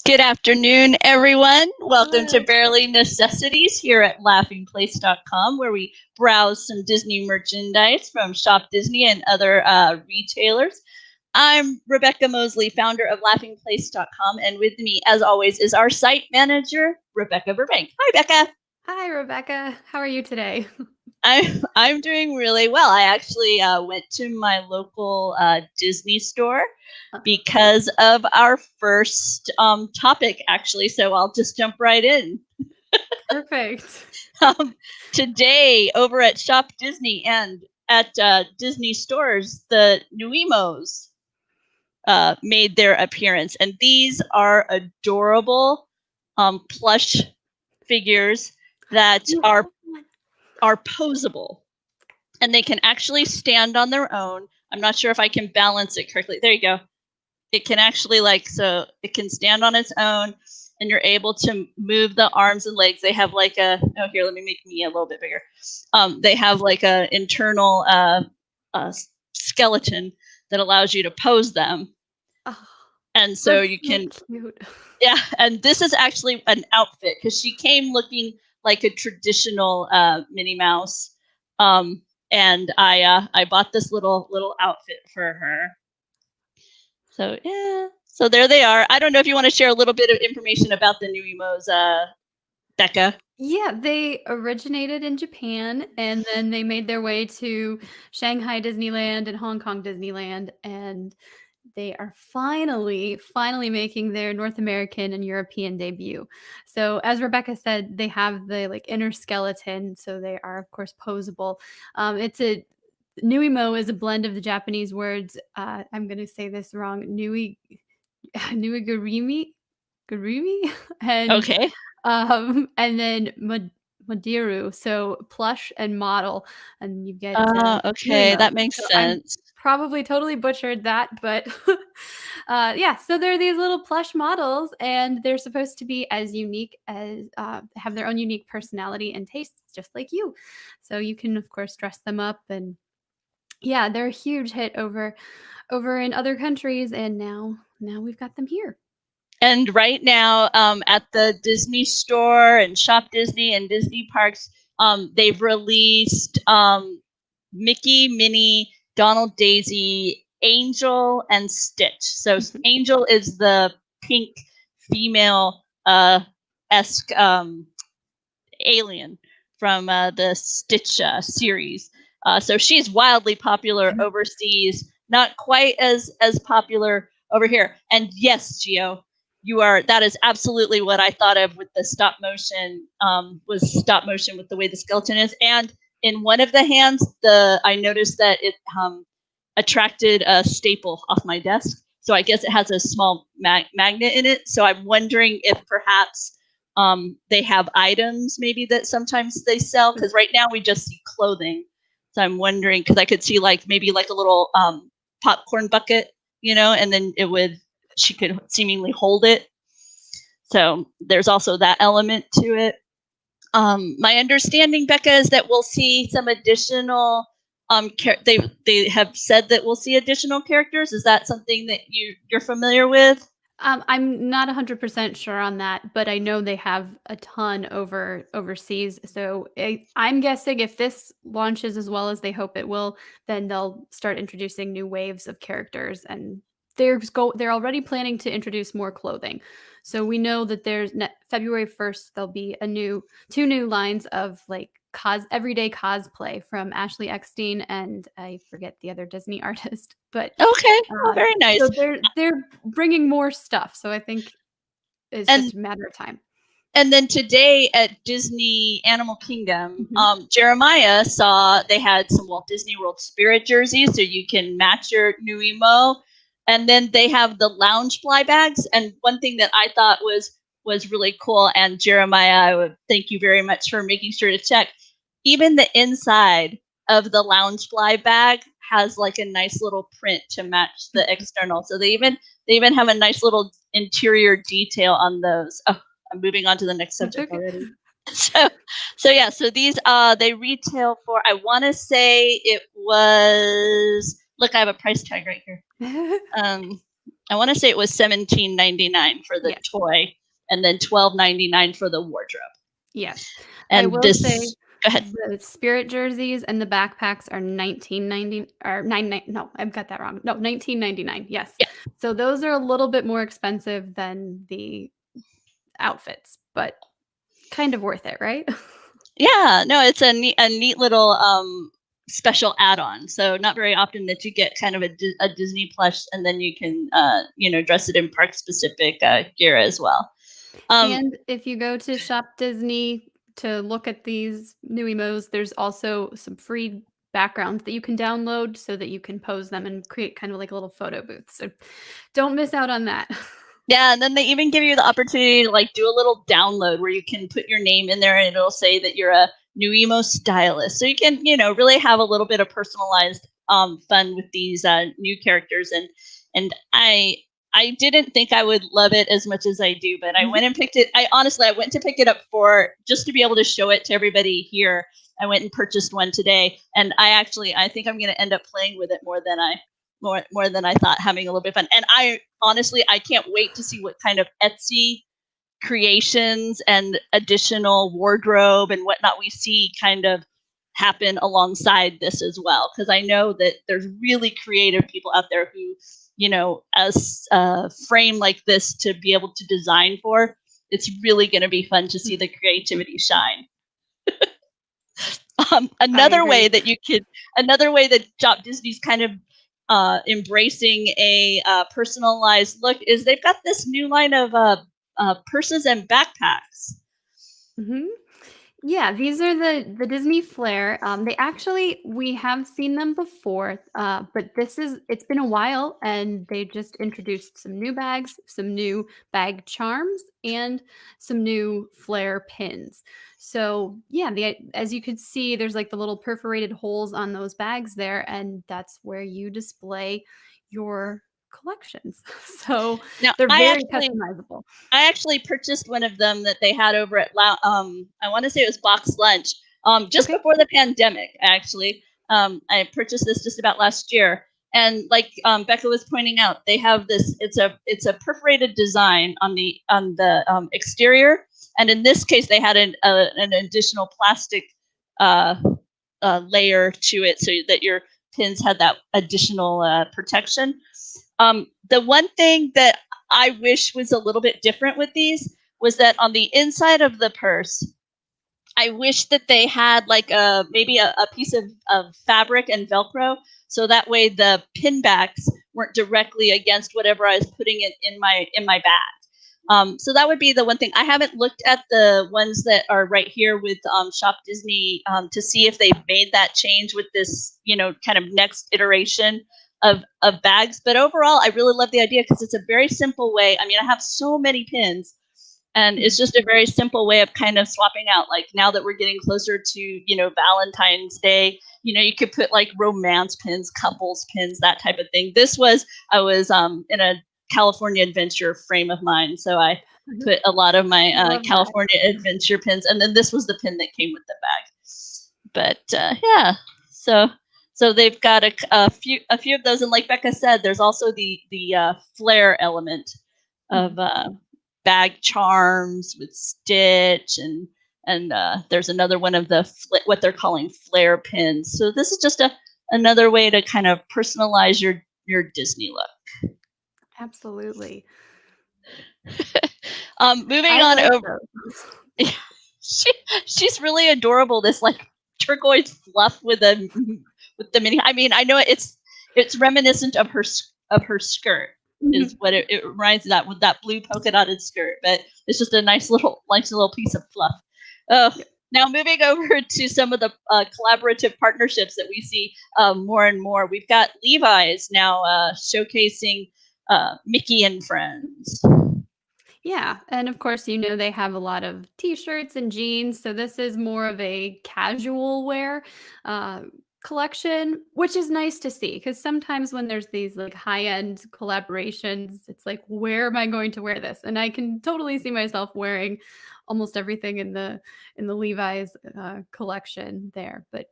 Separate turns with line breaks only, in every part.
Good afternoon, everyone. Welcome to
Hello.
Barely Necessities here at laughingplace.com, where we browse some Disney merchandise from Shop Disney and other retailers. I'm Rebecca Mosley, founder of laughingplace.com, and with me, as always, is our site manager, Rebecca Burbank. Hi, Becca.
Hi, Rebecca. How are you today?
I'm doing really well. I actually went to my local Disney store because of our first topic, actually. So I'll just jump right in.
Perfect.
Today, over at Shop Disney and at Disney stores, the nuiMOs made their appearance, and these are adorable plush figures that are posable, and they can actually stand on their own. I'm not sure if I can balance it correctly. There you go. It can actually so it can stand on its own, and you're able to move the arms and legs. They have like here, let me make me a little bit bigger. They have like a internal skeleton that allows you to pose them.
Oh,
and so you can,
cute.
yeah, and this is actually an outfit because she came looking like a traditional Minnie Mouse. And I bought this little outfit for her. So yeah, so there they are. I don't know if you want to share a little bit of information about the nuiMOs, Becca.
Yeah, they originated in Japan and then they made their way to Shanghai Disneyland and Hong Kong Disneyland, and they are finally making their North American and European debut. So as Rebecca said, they have the inner skeleton, so they are of course posable. It's a nuimo is a blend of the Japanese words. I'm going to say this wrong. Nuigurumi, and
Okay.
and then Madiru, so plush and model, and you get
Okay,
nuimo.
that makes
So I'm
sense.
probably totally butchered that, but yeah. So they're these little plush models, and they're supposed to be as unique as have their own unique personality and tastes, just like you. So you can of course dress them up, and yeah, they're a huge hit over in other countries, and now we've got them here.
And right now, at the Disney store and Shop Disney and Disney parks, they've released Mickey, Minnie, Donald, Daisy, Angel, and Stitch. So Angel is the pink female esque alien from the Stitch series. So she's wildly popular overseas, not quite as popular over here. And yes, Gio, that is absolutely what I thought of with the stop motion. Was stop motion with the way the skeleton is, and in one of the hands, I noticed that it attracted a staple off my desk. So I guess it has a small magnet in it. So I'm wondering if perhaps they have items maybe that sometimes they sell, because right now we just see clothing. So I'm wondering, because I could see maybe a little popcorn bucket, and then she could seemingly hold it. So there's also that element to it. My understanding, Becca, is that we'll see some additional they have said that we'll see additional characters. Is that something that you're familiar with?
I'm not 100% sure on that, but I know they have a ton overseas. So I'm guessing if this launches as well as they hope it will, then they'll start introducing new waves of characters, and they're already planning to introduce more clothing. So we know that there's February 1st there'll be two new lines of everyday cosplay from Ashley Eckstein and I forget the other Disney artist, but
Okay, very nice.
so they're bringing more stuff. So I think it's just a matter of time.
And then today at Disney Animal Kingdom, Jeremiah saw they had some Walt Disney World Spirit jerseys, so you can match your nuiMO. And then they have the Loungefly bags. And one thing that I thought was really cool, and Jeremiah, I would thank you very much for making sure to check. Even the inside of the Loungefly bag has a nice little print to match the external. So they even have a nice little interior detail on those. Oh, I'm moving on to the next subject already. So yeah, so these they retail for, I want to say it was, look, I have a price tag right here. I want to say it was $17.99 for the toy, and then $12.99 for the wardrobe.
Yes,
and
I will
this,
say
go ahead.
the spirit jerseys and the backpacks are $19.90 or $9. No, I've got that wrong. No, $19.99. Yes.
Yeah.
So those are a little bit more expensive than the outfits, but kind of worth it, right?
Yeah, no, it's a neat little special add-on. So not very often that you get kind of a Disney plush, and then you can dress it in park specific gear as well.
And if you go to Shop Disney to look at these nuiMOs, there's also some free backgrounds that you can download so that you can pose them and create kind of like a little photo booth. So don't miss out on that.
Yeah, and then they even give you the opportunity to like do a little download where you can put your name in there, and it'll say that you're a nuiMO stylist. So you can, really have a little bit of personalized fun with these new characters. And I didn't think I would love it as much as I do, but I went and picked it. I went to pick it up for just to be able to show it to everybody here. I went and purchased one today, and I think I'm going to end up playing with it more than I thought, having a little bit of fun. And I can't wait to see what kind of Etsy creations and additional wardrobe and whatnot we see kind of happen alongside this as well. Because I know that there's really creative people out there who, as a frame like this to be able to design for, it's really going to be fun to see the creativity shine. Another way that Shop Disney's kind of embracing a personalized look is they've got this new line of purses and backpacks.
Yeah, these are the Disney Flair. We have seen them before, but it's been a while, and they just introduced some new bags, some new bag charms, and some new Flair pins. So yeah, as you could see, there's like the little perforated holes on those bags there, and that's where you display your collections. So
now,
they're very customizable.
I actually purchased one of them that they had over at I want to say it was Box Lunch, just before the pandemic. Actually, I purchased this just about last year, and like Becca was pointing out, they have this. It's a perforated design on the exterior, and in this case, they had an additional plastic layer to it, so that your pins had that additional protection. The one thing that I wish was a little bit different with these was that on the inside of the purse, I wish that they had like maybe a piece of fabric and Velcro, so that way the pin backs weren't directly against whatever I was putting in my bag. So that would be the one thing. I haven't looked at the ones that are right here with Shop Disney to see if they've made that change with this, kind of next iteration of bags. But overall, I really love the idea because it's a very simple way. I mean, I have so many pins, and it's just a very simple way of kind of swapping out. Like now that we're getting closer to, Valentine's Day, you could put like romance pins, couples pins, that type of thing. I was in a California Adventure frame of mine, so I put a lot of my California Adventure pins, and then this was the pin that came with the bag. But yeah, so they've got a few of those, and like Becca said, there's also the Flair element of bag charms with Stitch, and there's another one of the what they're calling Flair pins. So this is just another way to kind of personalize your Disney look.
Absolutely.
Moving on over. She's really adorable. This like turquoise fluff with the Minnie. I mean, I know it's reminiscent of her skirt. Is what it reminds me of, that with that blue polka dotted skirt, but it's just a nice little piece of fluff. Now moving over to some of the collaborative partnerships that we see more and more. We've got Levi's now showcasing Mickey and Friends.
Yeah, and of course, they have a lot of t-shirts and jeans, so this is more of a casual wear collection, which is nice to see, because sometimes when there's these like high-end collaborations, it's like, where am I going to wear this? And I can totally see myself wearing almost everything in the Levi's collection there. But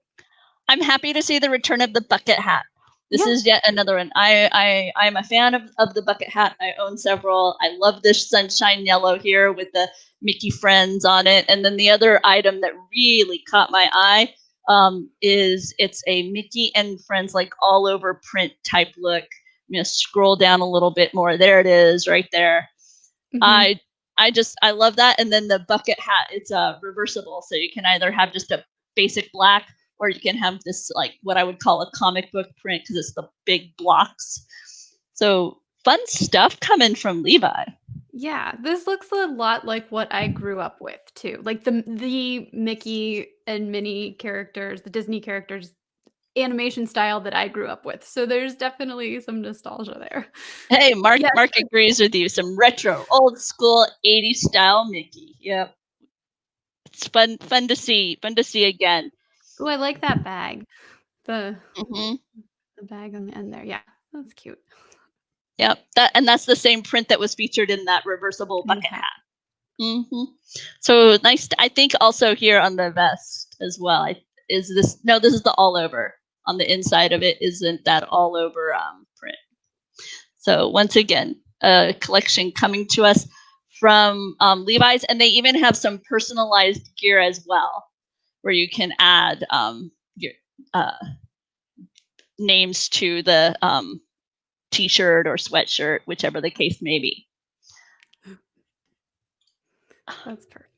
I'm happy to see the return of the bucket hat. This is yet another one. I'm a fan of the bucket hat. I own several. I love this sunshine yellow here with the Mickey Friends on it. And then the other item that really caught my eye is it's a Mickey and Friends like all over print type look. I'm gonna scroll down a little bit more. There it is, right there. I love that. And then the bucket hat, it's reversible, so you can either have just a basic black, or you can have this like what I would call a comic book print because it's the big blocks. So fun stuff coming from Levi.
Yeah, this looks a lot like what I grew up with too. Like the Mickey and Minnie characters, the Disney characters animation style that I grew up with. So there's definitely some nostalgia there.
Hey, Mark agrees with you. Some retro, old school 80s style Mickey. Yep. It's fun to see. Fun to see again.
Oh, I like that bag. The bag on the end there. Yeah, that's cute.
Yep. That's the same print that was featured in that reversible bucket hat. So nice. I think also here on the vest as well. This is the all over. On the inside of it isn't that all over print. So once again, a collection coming to us from Levi's, and they even have some personalized gear as well, where you can add your names to the t-shirt or sweatshirt, whichever the case may be.
That's perfect.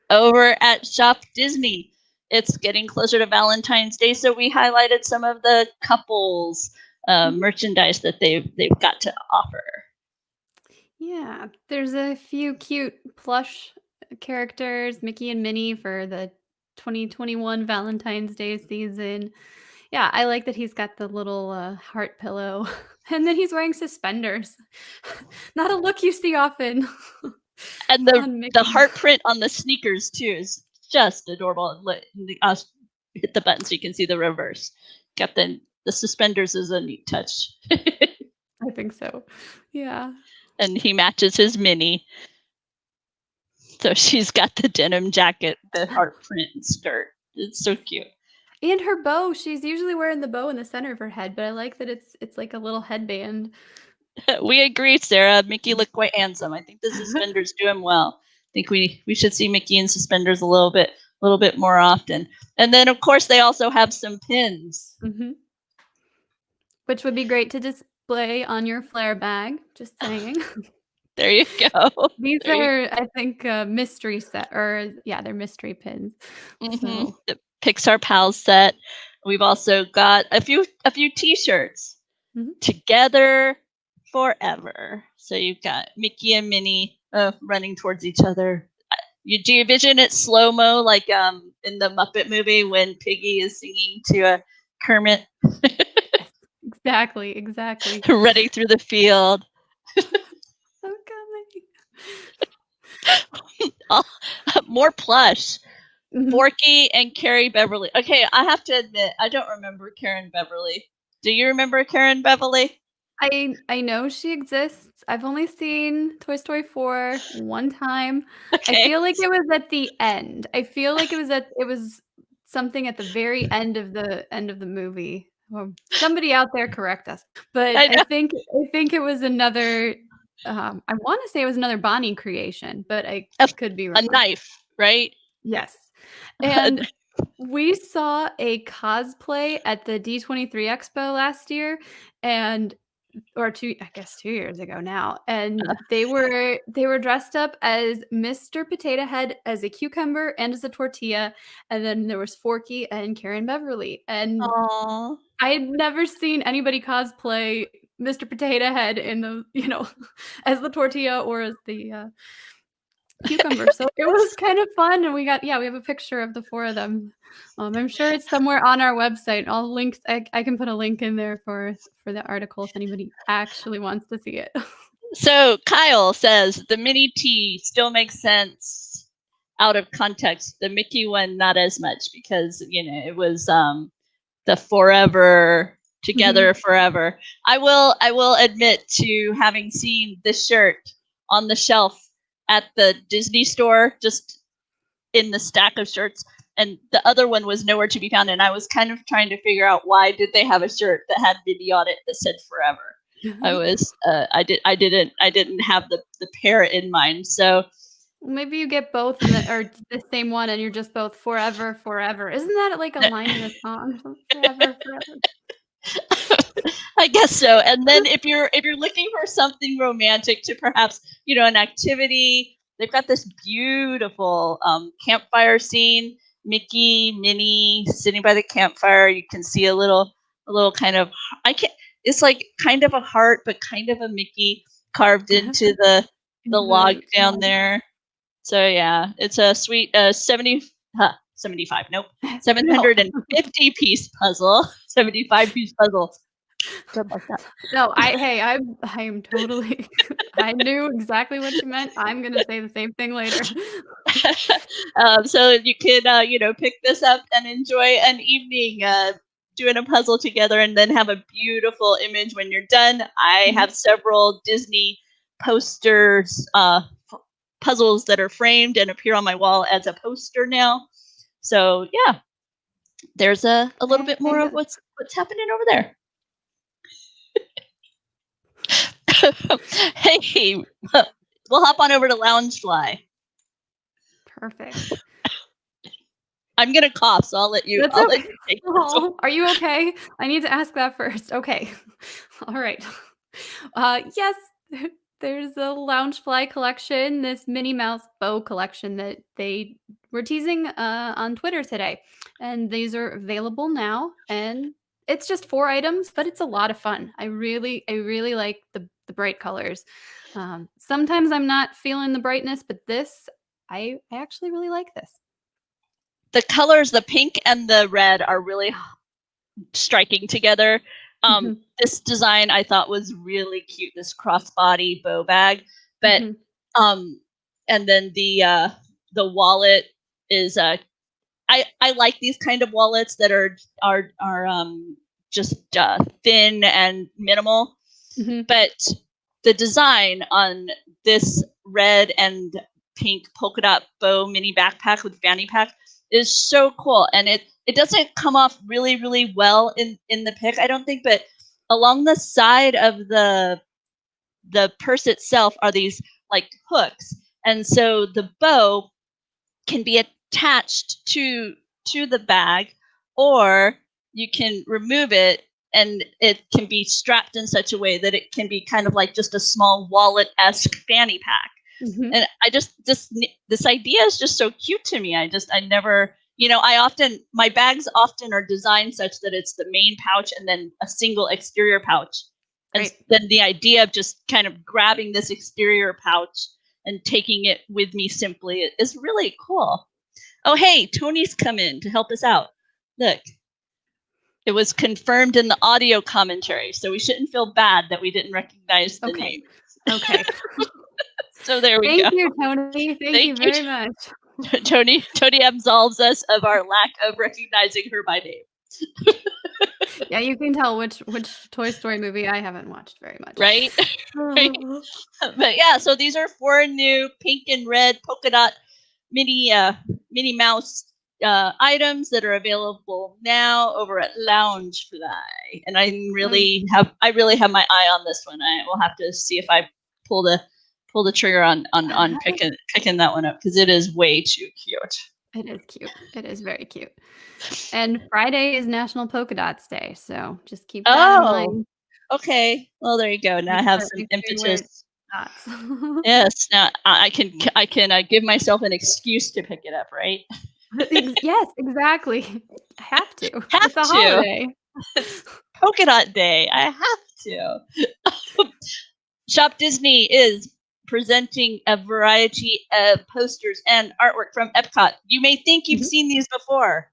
Over at Shop Disney, it's getting closer to Valentine's Day, so we highlighted some of the couples merchandise that they've got to offer.
Yeah, there's a few cute plush characters, Mickey and Minnie for the 2021 Valentine's Day season. Yeah, I like that he's got the little heart pillow, and then he's wearing suspenders. Not a look you see often.
And the heart print on the sneakers too is just adorable. I'll hit the button so you can see the reverse. Got the suspenders is a neat touch.
I think so. Yeah.
And he matches his Minnie. So she's got the denim jacket, the heart print skirt. It's so cute.
And her bow, she's usually wearing the bow in the center of her head, but I like that it's like a little headband.
We agree, Sarah. Mickey looked quite handsome. I think the suspenders do him well. I think we should see Mickey in suspenders a little bit more often. And then of course they also have some pins.
Which would be great to display on your Flair bag, just saying.
There you go.
These are, I think, mystery set, or yeah, they're mystery pins. So.
The Pixar Pals set. We've also got a few T-shirts. Together Forever. So you've got Mickey and Minnie running towards each other. Do you envision it slow-mo like in the Muppet movie when Piggy is singing to Kermit?
Exactly.
Running through the field.
I'm coming.
More plush. Forky and Carrie Beverly. Okay, I have to admit, I don't remember Karen Beverly. Do you remember Karen Beverly?
I know she exists. I've only seen Toy Story 4 one time.
Okay.
I feel like it was at the end. I feel like it was something at the very end of the movie. Well, somebody out there correct us. But I think it was another I want to say it was another Bonnie creation, but I could be wrong.
A knife, right?
Yes. And we saw a cosplay at the D23 Expo last year, or 2 years ago now, and they were dressed up as Mr. Potato Head, as a cucumber, and as a tortilla, and then there was Forky and Karen Beverly, and I had never seen anybody cosplay Mr. Potato Head in the as the tortilla or as the cucumber. So it was kind of fun, and we have a picture of the 4 of them. I'm sure it's somewhere on our website. I'll link. I can put a link in there for the article if anybody actually wants to see it.
So Kyle says the Minnie T still makes sense out of context. The Mickey one not as much because it was the forever together forever. I will admit to having seen this shirt on the shelf at the Disney store, just in the stack of shirts, and the other one was nowhere to be found. And I was kind of trying to figure out why did they have a shirt that had Minnie on it that said forever. I didn't have the pair in mind. So
maybe you get both or the same one and you're just both forever, forever. Isn't that like a line in a song? Forever, forever.
I guess so. And then if you're looking for something romantic to perhaps, an activity, they've got this beautiful campfire scene. Mickey, Minnie sitting by the campfire. You can see a little kind of it's like kind of a heart, but kind of a Mickey carved into the log down there. So yeah, it's a sweet 75. Nope, 750 piece puzzle. 75 piece puzzle.
No, I'm totally. I knew exactly what you meant. I'm gonna say the same thing later.
So you can pick this up and enjoy an evening doing a puzzle together, and then have a beautiful image when you're done. I have several Disney posters, puzzles that are framed and appear on my wall as a poster now. So yeah, there's a little bit more of what's happening over there. Hey, we'll hop on over to Loungefly.
Perfect.
I'm gonna cough, so I'll let you. Let you take this.
Are you okay? I need to ask that first. Okay. All right. Yes, there's a Loungefly collection, this Minnie Mouse bow collection that they were teasing on Twitter today, and these are available now. And it's just 4 items, but it's a lot of fun. I really like the bright colors. Sometimes I'm not feeling the brightness, but this, I actually really like this.
The colors, the pink and the red, are really striking together. This design I thought was really cute. This crossbody bow bag, but and then the wallet is I like these kind of wallets that are just thin and minimal. But the design on this red and pink polka dot bow mini backpack with fanny pack is so cool, and it doesn't come off really well in the pic, I don't think, but along the side of the purse itself are these like hooks, and so the bow can be attached to the bag, or you can remove it and it can be strapped in such a way that it can be kind of like just a small wallet-esque fanny pack. And I just this idea is just so cute to me. I never, my bags often are designed such that it's the main pouch and then a single exterior pouch. And then the idea of just kind of grabbing this exterior pouch and taking it with me simply is really cool. Oh, hey, Tony's come in to help us out. Look, it was confirmed in the audio commentary, so we shouldn't feel bad that we didn't recognize the name.
Okay.
So there we go.
Thank you, Tony. Thank you very much.
Tony absolves us of our lack of recognizing her by name.
Yeah, you can tell which Toy Story movie I haven't watched very much.
Right? Right? But yeah, so these are 4 new pink and red polka dot Minnie Mouse items that are available now over at Loungefly. And I really have my eye on this one. I will have to see if I pull the trigger on picking that one up, because it is way too cute.
It is cute. It is very cute. And Friday is National Polka Dots Day, so just keep that in mind.
Okay. Well, there you go. Now I have some impetus. Yes. Now I can give myself an excuse to pick it up, right?
Yes, exactly. I have to. It's a holiday.
It's Polka Dot Day. I have to. Shop Disney is presenting a variety of posters and artwork from EPCOT. You may think you've seen these before,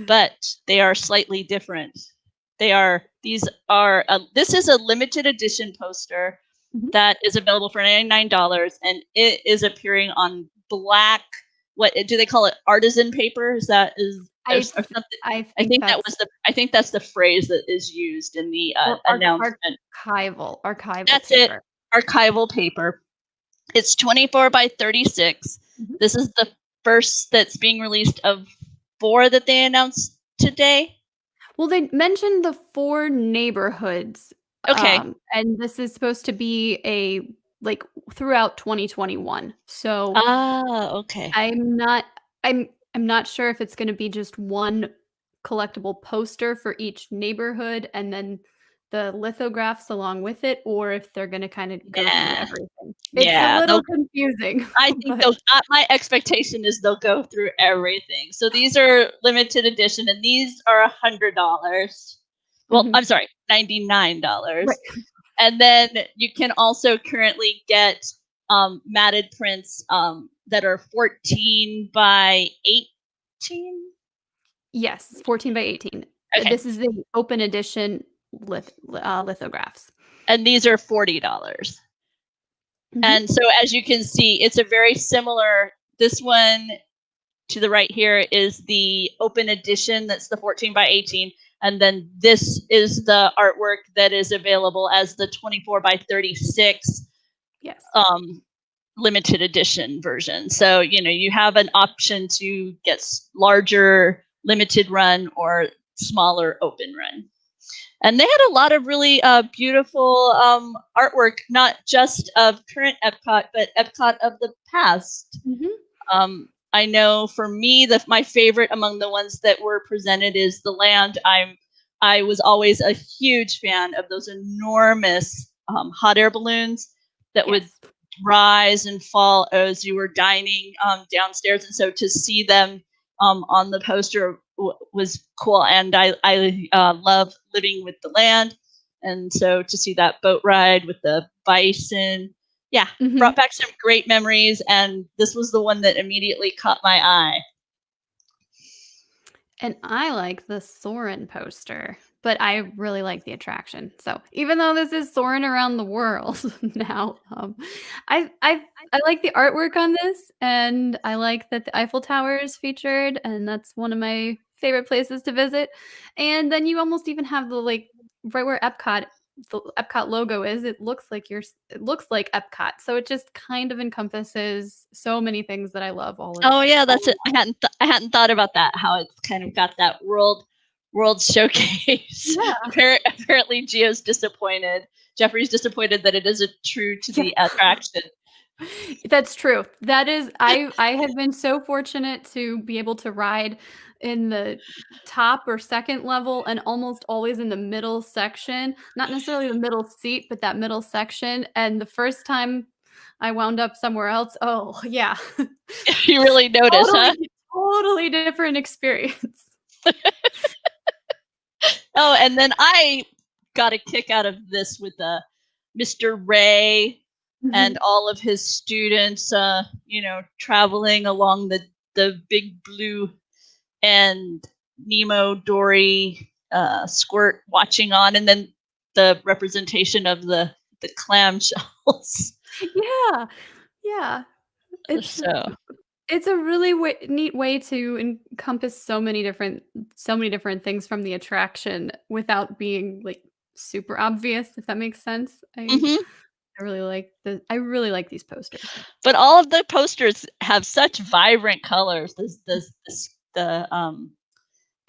but they are slightly different. This is a limited edition poster that is available for $99, and it is appearing on black. What do they call it? Artisan paper? Is that or something? I think that's the phrase that is used in the announcement.
Archival.
That's
paper.
It. Archival paper. It's 24 by 36. This is first that's being released of 4 that they announced today?
Well, they mentioned the 4 neighborhoods,
Okay.
and this is supposed to be like, throughout 2021. So,
Ah, okay.
I'm not I'm not sure if it's gonna be just 1 collectible poster for each neighborhood and then the lithographs along with it, or if they're gonna kinda go through
Yeah.
everything. It's a
Yeah,
little confusing,
I think
but
my expectation is they'll go through everything. So these are limited edition, and these are $100. Well,
Mhm.
I'm sorry, $99.
Right.
And then you can also currently get matted prints that are 14 by 18.
Yes, 14 by 18.
Okay.
This is the open edition lithographs.
And these are $40.
Mhm.
And so as you can see, it's a very similar, this one to the right here is the open edition, that's the 14 by 18. And then this is the artwork that is available as the 24 by 36
Yes.
limited edition version. So, you have an option to get larger limited run or smaller open run. And they had a lot of really beautiful artwork, not just of current Epcot, but Epcot of the past.
Mhm.
I know for me, my favorite among the ones that were presented is the land. I was always a huge fan of those enormous hot air balloons that would
Yes.
rise and fall as you were dining downstairs, and so to see them on the poster was cool. And I love living with the land, and so to see that boat ride with the bison, yeah, brought
Mhm.
back some great memories, and this was the one that immediately caught my eye.
And I like the Soarin' poster, but I really like the attraction. So even though this is soaring around the world now, I like the artwork on this, and I like that the Eiffel Tower is featured, and that's one of my favorite places to visit. And then you almost even have the like right where the Epcot logo is. It looks like Epcot, so it just kind of encompasses so many things that I love all in
Oh yeah,
all
that's it. I hadn't thought about that. How it's kind of got that world showcase.
yeah.
Apparently, Gio's disappointed. Jeffrey's disappointed that it isn't true to
Yeah.
the attraction.
That's true. That is I have been so fortunate to be able to ride in the top or second level and almost always in the middle section. Not necessarily the middle seat, but that middle section, and the first time I wound up somewhere else, oh, yeah.
You really notice,
Totally,
huh?
totally different experience.
Oh, and then I got a kick out of this with Mr. Ray and
Mhm.
all of his students, traveling along the big blue, and Nemo, Dory, Squirt watching on, and then the representation of the clamshells.
Yeah, yeah. It's
So,
It's a really neat way to encompass so many different things from the attraction without being, like, super obvious, if that makes sense.
mhm.
I really like these posters.
But all of the posters have such vibrant colors. The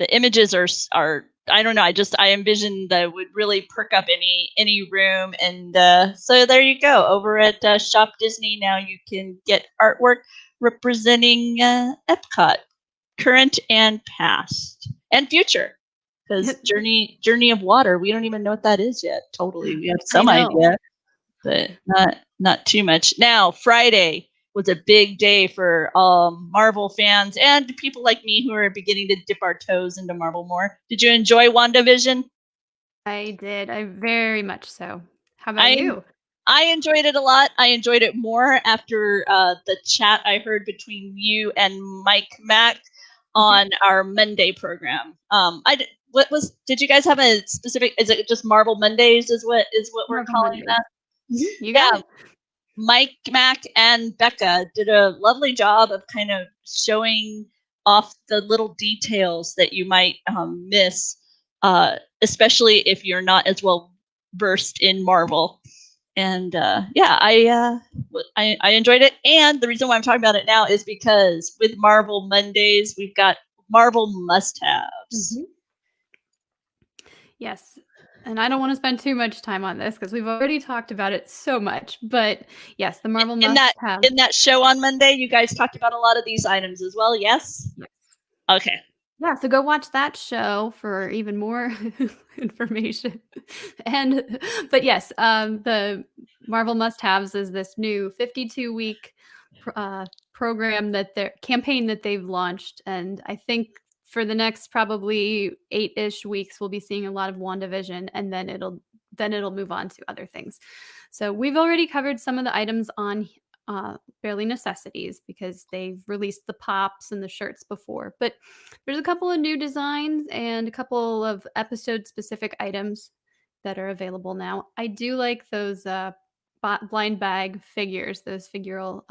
images are, I don't know. I envision that would really perk up any room, and so there you go. Over at Shop Disney now, you can get artwork representing Epcot, current and past and future. Because Journey of Water, we don't even know what that is yet. Totally, we have
I
some
know.
idea, but not too much. Now, Friday was a big day for Marvel fans and people like me who are beginning to dip our toes into Marvel more. Did you enjoy WandaVision?
I did, I very much so. How about
I
you?
I enjoyed it a lot. I enjoyed it more after the chat I heard between you and Mike Mack
Mhm.
on our Monday program. What was? Did you guys have a specific? Is it just Marvel Mondays? Is what we're
Marvel
calling
Mondays.
that?
Mhm, you got
Yeah,
it.
Mike Mack and Becca did a lovely job of kind of showing off the little details that you might miss, especially if you're not as well versed in Marvel. And yeah, I enjoyed it. And the reason why I'm talking about it now is because with Marvel Mondays, we've got Marvel must-haves.
Yes. And I don't want to spend too much time on this because we've already talked about it so much. But yes, the Marvel must-have.
In that show on Monday, you guys talked about a lot of these items as well, yes?
Yes.
Okay.
Yeah, so go watch that show for even more information. But yes, the Marvel must-haves is this new 52-week program campaign that they've launched, and I think for the next probably 8-ish weeks we'll be seeing a lot of WandaVision, and then it'll move on to other things. So we've already covered some of the items on Barely Necessities because they've released the pops and the shirts before, but there's a couple of new designs and a couple of episode specific items that are available now. I do like those blind bag figures, those figural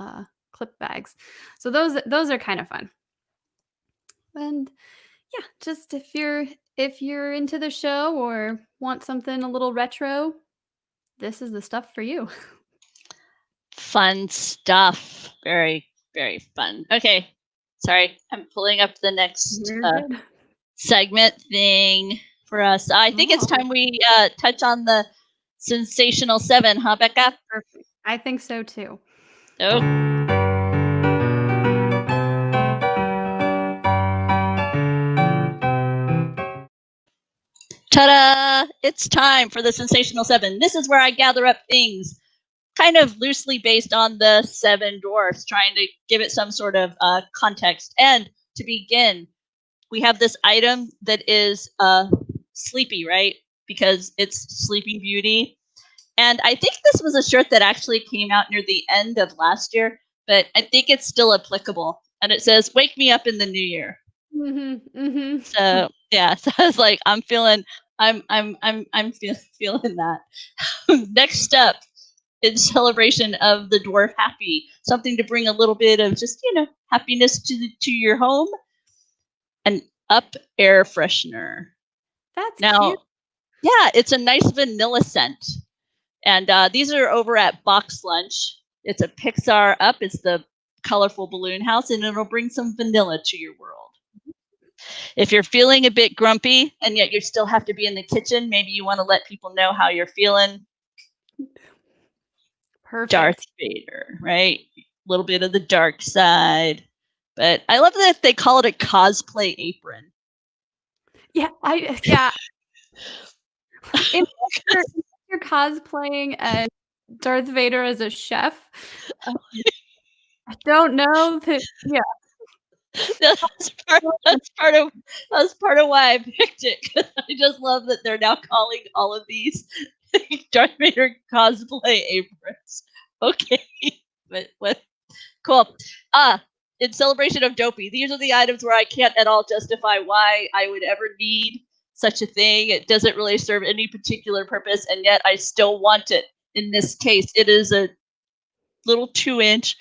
clip bags. So those are kind of fun. And yeah, just if you're into the show or want something a little retro, this is the stuff for you.
Fun stuff. Very, very fun. Okay. Sorry, I'm pulling up the next segment thing for us. I think it's time we touch on the Sensational Seven, huh, Becca?
Perfect. I think so too.
Oh. Ta-da! It's time for the Sensational Seven. This is where I gather up things kind of loosely based on the seven dwarfs, trying to give it some sort of context. And to begin, we have this item that is Sleepy, right? Because it's Sleeping Beauty. And I think this was a shirt that actually came out near the end of last year, but I think it's still applicable. And it says, "Wake me up in the new year." So yeah, so I was like, I'm feeling that. Next up, in celebration of the dwarf happy, something to bring a little bit of just happiness to your home. An Up air freshener.
That's
now
cute.
Yeah, it's a nice vanilla scent, and these are over at Box Lunch. It's a Pixar Up. It's the colorful balloon house, and it'll bring some vanilla to your world. If you're feeling a bit grumpy and yet you still have to be in the kitchen, maybe you want to let people know how you're feeling.
Perfect.
Darth Vader, right? A little bit of the dark side. But I love that they call it a cosplay apron.
Yeah, if you're cosplaying as Darth Vader as a chef, I don't know that. Yeah,
That's part of why I picked it. I just love that they're now calling all of these Darth Vader cosplay aprons. Okay, but what? Cool. In celebration of Dopey, these are the items where I can't at all justify why I would ever need such a thing. It doesn't really serve any particular purpose, and yet I still want it. In this case, it is a little 2-inch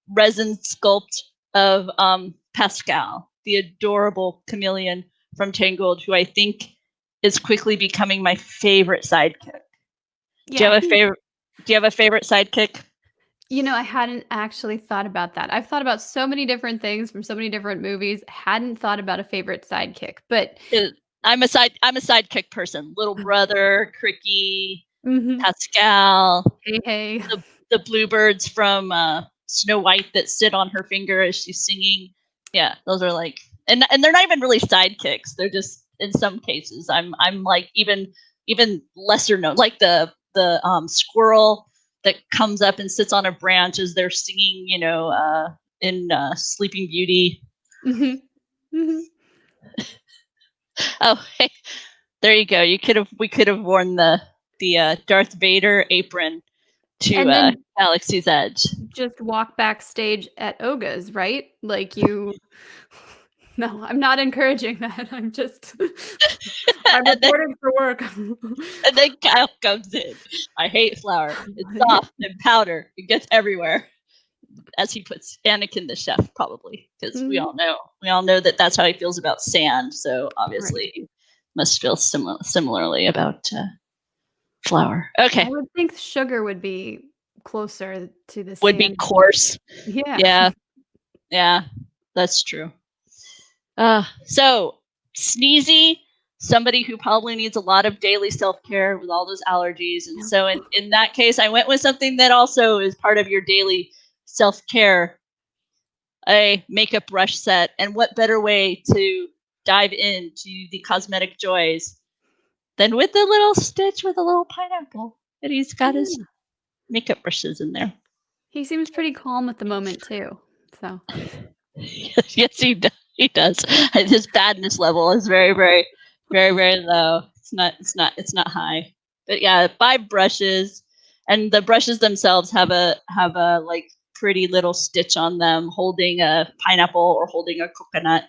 resin sculpt of Pascal, the adorable chameleon from Tangled, who I think is quickly becoming my favorite sidekick. Yeah. Do you have a favorite sidekick?
I hadn't actually thought about that. I've thought about so many different things from so many different movies. Hadn't thought about a favorite sidekick, but
I'm a sidekick person. Little brother, Cricky, Pascal,
hey.
The bluebirds from Snow White that sit on her finger as she's singing. Yeah, those are like, and they're not even really sidekicks. They're just, in some cases, I'm like even lesser known, like the squirrel that comes up and sits on a branch as they're singing, in Sleeping Beauty. Oh, hey, there you go. We could have worn the Darth Vader apron to Galaxy's Edge.
Just walk backstage at Oga's, right? Like you. No, I'm not encouraging that. I'm just. I'm reporting for work.
And then Kyle comes in. I hate flour. It's soft and powder. It gets everywhere. As he puts Anakin the chef, probably, because we all know that that's how he feels about sand. So obviously, he must feel similarly about flour. Okay.
I would think sugar would be closer to the
Would be
sand.
coarse.
Yeah.
Yeah. Yeah. That's true. So Sneezy, somebody who probably needs a lot of daily self-care with all those allergies. And so in that case, I went with something that also is part of your daily self-care, a makeup brush set. And what better way to dive into the cosmetic joys than with the little Stitch with a little pineapple. And he's got his makeup brushes in there.
He seems pretty calm at the moment too. So
Yes, he does. His badness level is very, very, very, very low. It's not high. But yeah, 5 brushes, and the brushes themselves have a like pretty little Stitch on them, holding a pineapple or holding a coconut.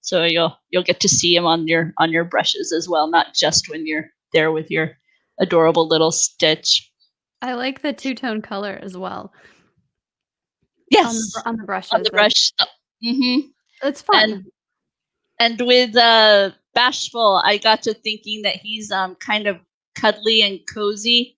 So you'll get to see him on your brushes as well, not just when you're there with your adorable little Stitch.
I like the two-tone color as well.
Yes,
on the brushes.
on the brush. Mm-hmm.
It's fun.
And with Bashful, I got to thinking that he's kind of cuddly and cozy,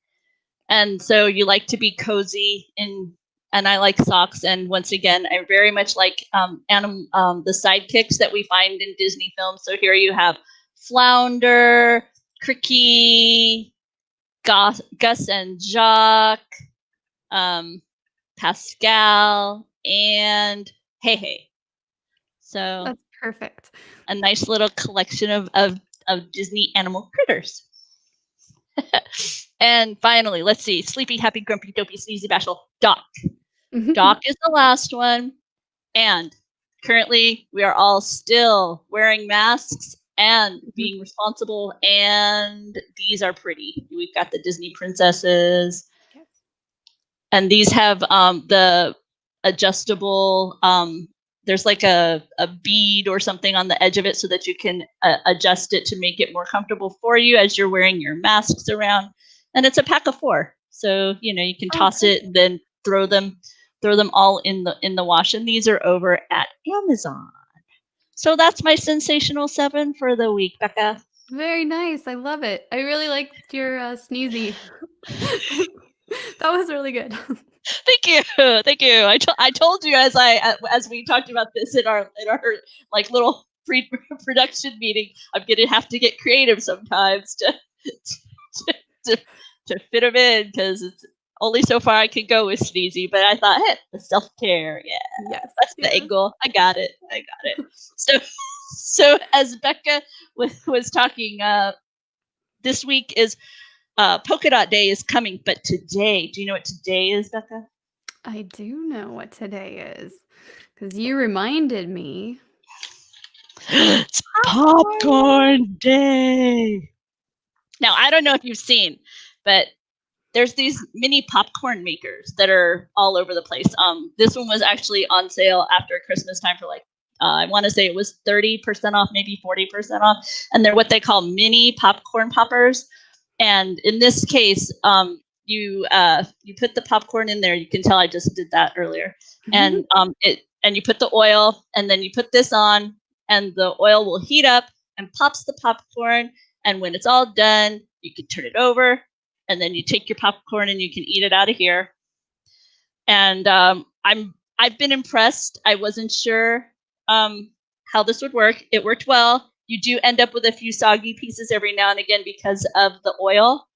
and so you like to be cozy and I like socks. And once again, I very much like the sidekicks that we find in Disney films. So here you have Flounder, Cricky, Gus and Jacques, Pascal, and Hey. So
that's perfect.
A nice little collection of Disney animal critters. And finally, let's see. Sleepy, happy, grumpy, dopey, sneezy, bashful, Doc. Doc is the last one. And currently, we are all still wearing masks and being responsible. And these are pretty. We've got the Disney princesses. Yes. And these have the adjustable there's like a bead or something on the edge of it so that you can adjust it to make it more comfortable for you as you're wearing your masks around. And it's a pack of 4. So, you can toss it and then throw them all in the wash. And these are over at Amazon. So that's my Sensational 7 for the week, Becca.
Very nice. I love it. I really liked your sneezy. That was really good.
Thank you. I told you as we talked about this in our like little pre-production meeting, I'm gonna have to get creative sometimes to fit them in, because it's only so far I can go with Sneezy. But I thought, hey, the self-care, that's the angle. I got it. So as Becca was talking, this week is Polka Dot Day is coming, but today, do you know what today is, Becca?
I do know what today is, because you reminded me.
It's Popcorn Day. Now, I don't know if you've seen, but there's these mini popcorn makers that are all over the place. This one was actually on sale after Christmas time for I want to say it was 30% off, maybe 40% off. And they're what they call mini popcorn poppers. And in this case, you put the popcorn in there. You can tell I just did that earlier. And you put the oil, and then you put this on, and the oil will heat up and pops the popcorn. And when it's all done, you can turn it over, and then you take your popcorn and you can eat it out of here. And I've been impressed. I wasn't sure how this would work. It worked well. You do end up with a few soggy pieces every now and again because of the oil.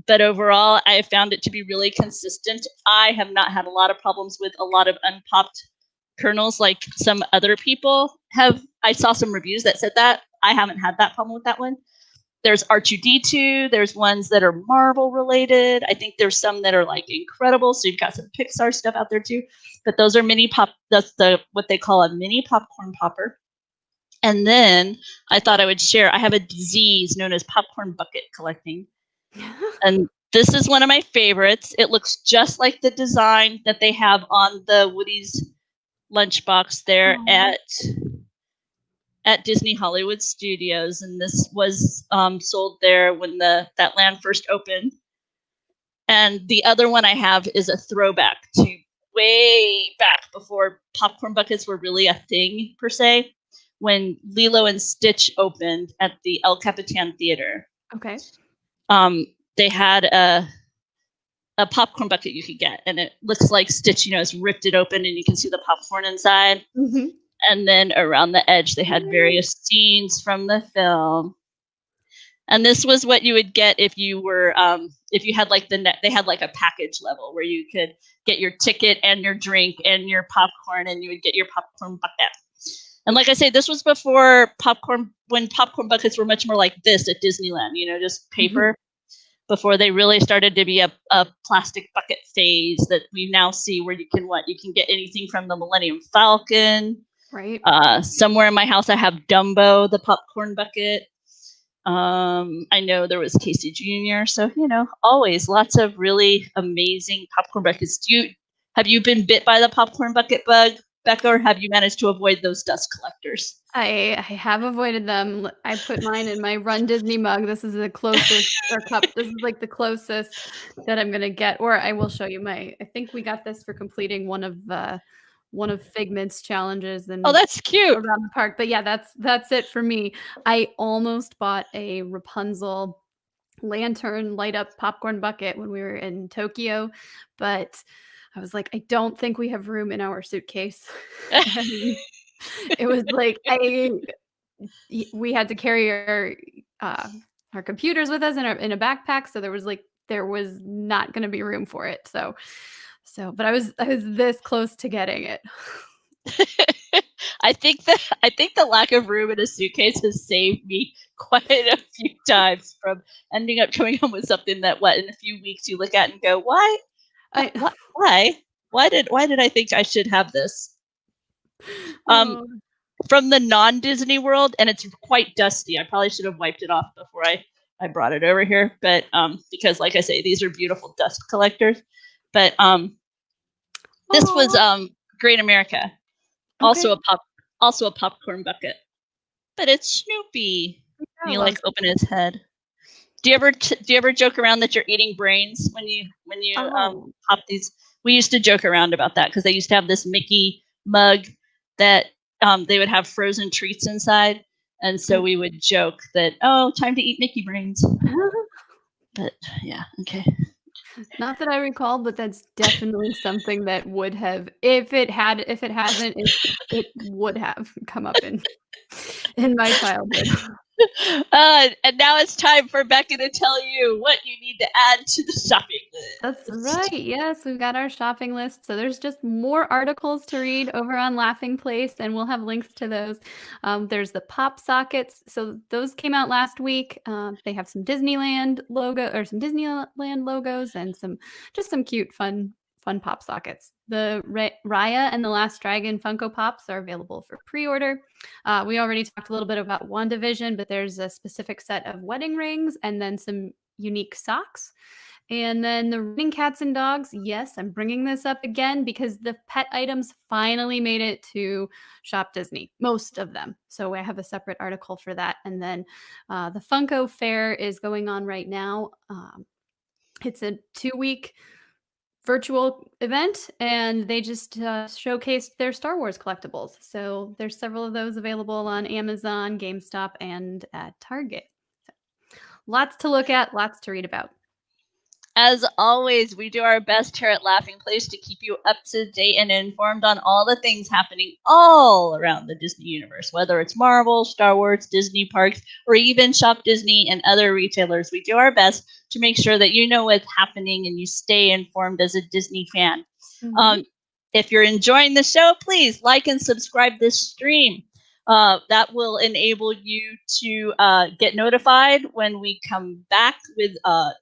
But overall, I have found it to be really consistent. I have not had a lot of problems with a lot of unpopped kernels like some other people have. I saw some reviews that said that. I haven't had that problem with that one. There's R2-D2. There's ones that are Marvel related. I think there's some that are incredible. So you've got some Pixar stuff out there too. But those are mini pop. That's what they call a mini popcorn popper. And then I thought I would share. I have a disease known as popcorn bucket collecting. And this is one of my favorites. It looks just like the design that they have on the Woody's lunchbox there at Disney Hollywood Studios. And this was sold there when that land first opened. And the other one I have is a throwback to way back before popcorn buckets were really a thing, per se, when Lilo and Stitch opened at the El Capitan Theater.
Okay.
they had a popcorn bucket you could get, and it looks like Stitch, has ripped it open, and you can see the popcorn inside.
Mm-hmm.
And then around the edge, they had various scenes from the film. And this was what you would get if you were, if you had like they had like a package level where you could get your ticket and your drink and your popcorn, and you would get your popcorn bucket. And like I say, this was before when popcorn buckets were much more like this at Disneyland, just paper, before they really started to be a plastic bucket phase that we now see where you can get anything from the Millennium Falcon.
Right.
Somewhere in my house, I have Dumbo, the popcorn bucket. I know there was Casey Jr. So, always lots of really amazing popcorn buckets. Have you been bit by the popcorn bucket bug, Becca, or have you managed to avoid those dust collectors?
I have avoided them. I put mine in my Run Disney mug. This is the closest, or cup. This is like the closest that I'm gonna get. Or I will show you I think we got this for completing one of Figment's challenges. And
oh, that's cute.
Around the park. But yeah, that's it for me. I almost bought a Rapunzel lantern light up popcorn bucket when we were in Tokyo, but I was like, I don't think we have room in our suitcase. It was like we had to carry our computers with us in a backpack, so there was not going to be room for it. So but I was this close to getting it.
I think the lack of room in a suitcase has saved me quite a few times from ending up coming home with something that in a few weeks you look at and go, why? Why did I think I should have this? From the non-Disney world, and it's quite dusty. I probably should have wiped it off before I brought it over here, but because like I say, these are beautiful dust collectors. But this was Great America. Okay. Also a popcorn bucket. But it's Snoopy. And you like open his head. Do you ever joke around that you're eating brains when you pop these? We used to joke around about that because they used to have this Mickey mug that they would have frozen treats inside, and so we would joke that, time to eat Mickey brains. But yeah, okay.
Not that I recall, but that's definitely something that would have, if it hasn't, it would have come up in my childhood.
And now it's time for Becca to tell you what you need to add to the shopping list.
That's right. Yes, we've got our shopping list. So there's just more articles to read over on Laughing Place, and we'll have links to those. There's the pop sockets. So those came out last week. They have some Disneyland logos and some cute, fun pop sockets. The Raya and the Last Dragon Funko Pops are available for pre-order. We already talked a little bit about WandaVision, but there's a specific set of wedding rings and then some unique socks. And then the running cats and dogs. Yes, I'm bringing this up again because the pet items finally made it to Shop Disney, most of them. So I have a separate article for that. And then the Funko Fair is going on right now. It's a 2-week virtual event, and they just showcased their Star Wars collectibles. So there's several of those available on Amazon, GameStop, and at Target. So, lots to look at, lots to read about.
As always, we do our best here at Laughing Place to keep you up to date and informed on all the things happening all around the Disney universe, whether it's Marvel, Star Wars, Disney parks, or even Shop Disney and other retailers. We do our best to make sure that you know what's happening and you stay informed as a Disney fan. Mm-hmm. If you're enjoying the show, please like and subscribe this stream. That will enable you to get notified when we come back with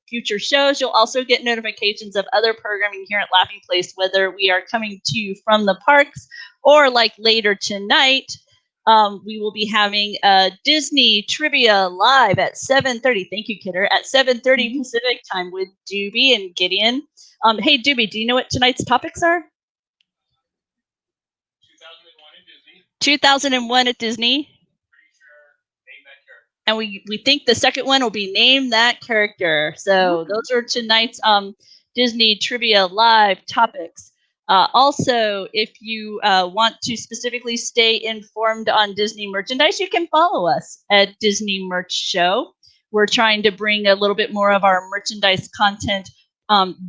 future shows. You'll also get notifications of other programming here at Laughing Place, whether we are coming to you from the parks or like later tonight. We will be having Disney Trivia live at 7:30. Thank you, Kidder. At 7:30 Pacific time with Doobie and Gideon. Hey, Doobie, do you know what tonight's topics are? 2001 at Disney. And we think the second one will be Name That Character. So those are tonight's Disney Trivia Live topics. Also, if you want to specifically stay informed on Disney merchandise, you can follow us at Disney Merch Show. we're trying to bring a little bit more of our merchandise content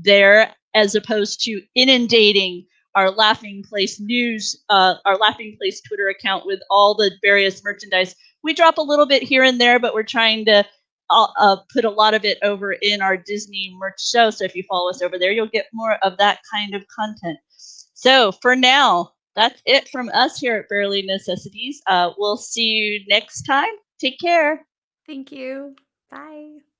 there, as opposed to inundating our Laughing Place news, our Laughing Place Twitter account with all the various merchandise. We drop a little bit here and there, but we're trying to put a lot of it over in our Disney merch show. So if you follow us over there, you'll get more of that kind of content. So for now, that's it from us here at Beverly Necessities. We'll see you next time. Take care.
Thank you. Bye.